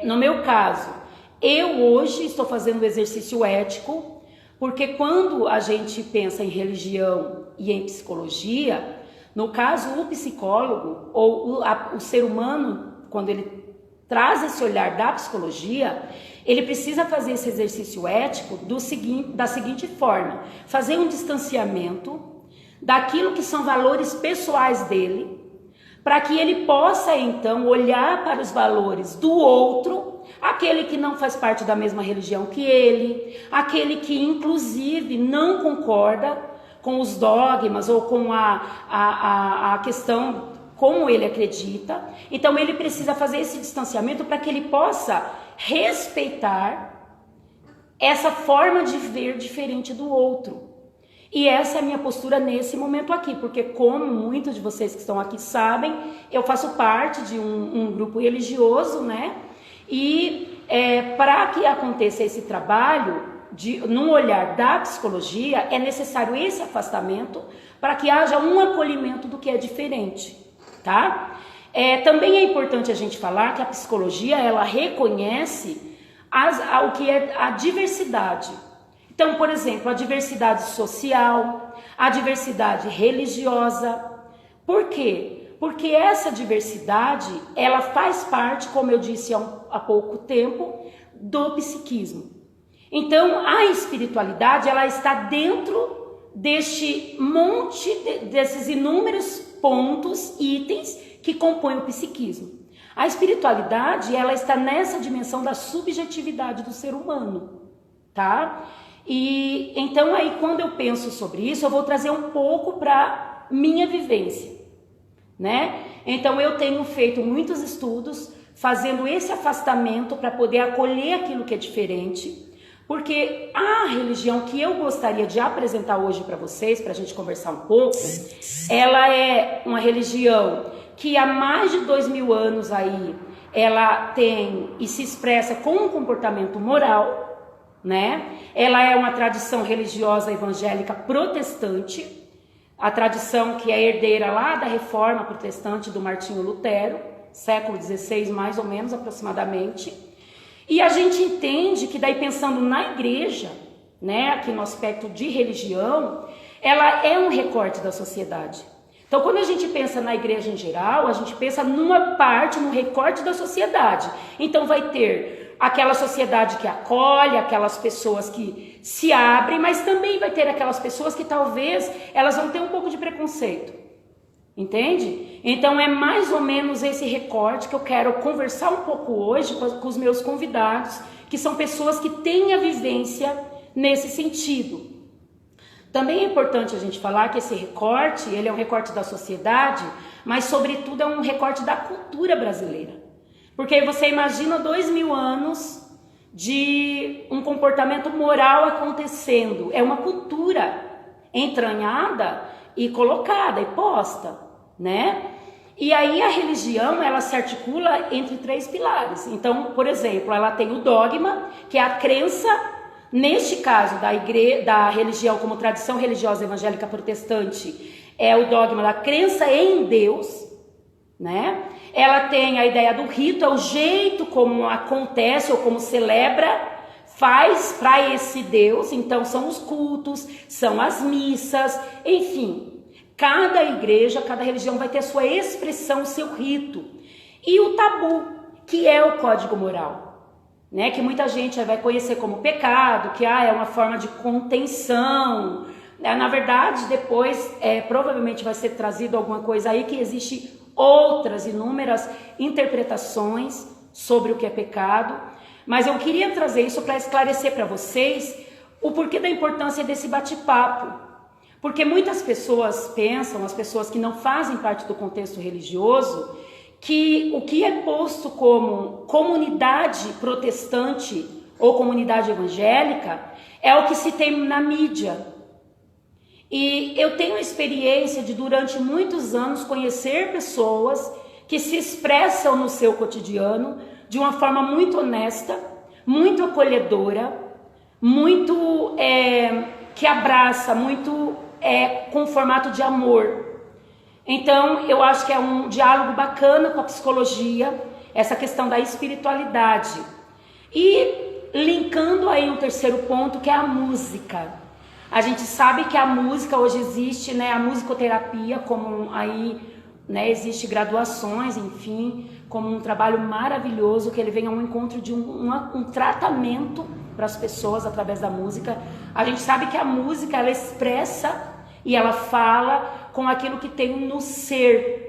No meu caso, eu hoje estou fazendo um exercício ético, porque quando a gente pensa em religião e em psicologia, no caso o psicólogo ou o ser humano, quando ele traz esse olhar da psicologia, ele precisa fazer esse exercício ético da seguinte forma: fazer um distanciamento daquilo que são valores pessoais dele, para que ele possa então olhar para os valores do outro, aquele que não faz parte da mesma religião que ele, aquele que inclusive não concorda com os dogmas ou com a questão como ele acredita. Então ele precisa fazer esse distanciamento para que ele possa respeitar essa forma de ver diferente do outro. E essa é a minha postura nesse momento aqui, porque como muitos de vocês que estão aqui sabem, eu faço parte de um grupo religioso, né? E para que aconteça esse trabalho, num olhar da psicologia, é necessário esse afastamento para que haja um acolhimento do que é diferente, tá? Também é importante a gente falar que a psicologia, ela reconhece o que é a diversidade. Então, por exemplo, a diversidade social, a diversidade religiosa. Por quê? Porque essa diversidade, ela faz parte, como eu disse há pouco tempo, do psiquismo. Então, a espiritualidade, ela está dentro deste monte, desses inúmeros pontos, itens que compõem o psiquismo. A espiritualidade, ela está nessa dimensão da subjetividade do ser humano, tá? E então aí quando eu penso sobre isso, eu vou trazer um pouco para minha vivência, né? Então eu tenho feito muitos estudos, fazendo esse afastamento para poder acolher aquilo que é diferente, porque a religião que eu gostaria de apresentar hoje para vocês, para a gente conversar um pouco, ela é uma religião que há mais de 2000 anos aí, ela tem e se expressa com um comportamento moral, né? Ela é uma tradição religiosa evangélica protestante, a tradição que é herdeira lá da Reforma Protestante do Martinho Lutero, século XVI mais ou menos aproximadamente. E a gente entende que daí pensando na igreja, né, aqui no aspecto de religião, ela é um recorte da sociedade. Então quando a gente pensa na igreja em geral, a gente pensa num recorte da sociedade. Então vai ter aquela sociedade que acolhe, aquelas pessoas que se abrem, mas também vai ter aquelas pessoas que talvez elas vão ter um pouco de preconceito, entende? Então é mais ou menos esse recorte que eu quero conversar um pouco hoje com os meus convidados, que são pessoas que têm a vivência nesse sentido. Também é importante a gente falar que esse recorte, ele é um recorte da sociedade, mas sobretudo é um recorte da cultura brasileira. Porque você imagina 2000 anos de um comportamento moral acontecendo. É uma cultura entranhada e colocada e posta, né? E aí a religião, ela se articula entre 3 pilares. Então, por exemplo, ela tem o dogma, que é a crença, neste caso da religião como tradição religiosa evangélica protestante, é o dogma da crença em Deus, né? Ela tem a ideia do rito, é o jeito como acontece ou como faz para esse Deus. Então são os cultos, são as missas, enfim. Cada igreja, cada religião vai ter a sua expressão, o seu rito. E o tabu, que é o código moral, né? Que muita gente vai conhecer como pecado, que é uma forma de contenção. Na verdade, depois provavelmente vai ser trazido alguma coisa aí que existe outras inúmeras interpretações sobre o que é pecado, mas eu queria trazer isso para esclarecer para vocês o porquê da importância desse bate-papo, porque muitas pessoas pensam, as pessoas que não fazem parte do contexto religioso, que o que é posto como comunidade protestante ou comunidade evangélica é o que se tem na mídia. E eu tenho a experiência de, durante muitos anos, conhecer pessoas que se expressam no seu cotidiano de uma forma muito honesta, muito acolhedora, muito que abraça, muito com formato de amor. Então, eu acho que é um diálogo bacana com a psicologia, essa questão da espiritualidade. E linkando aí um terceiro ponto, que é a música. A gente sabe que a música hoje existe, né, a musicoterapia, como aí, né, existe graduações, enfim, como um trabalho maravilhoso, que ele vem ao encontro de um tratamento para as pessoas através da música. A gente sabe que a música, ela expressa e ela fala com aquilo que tem no ser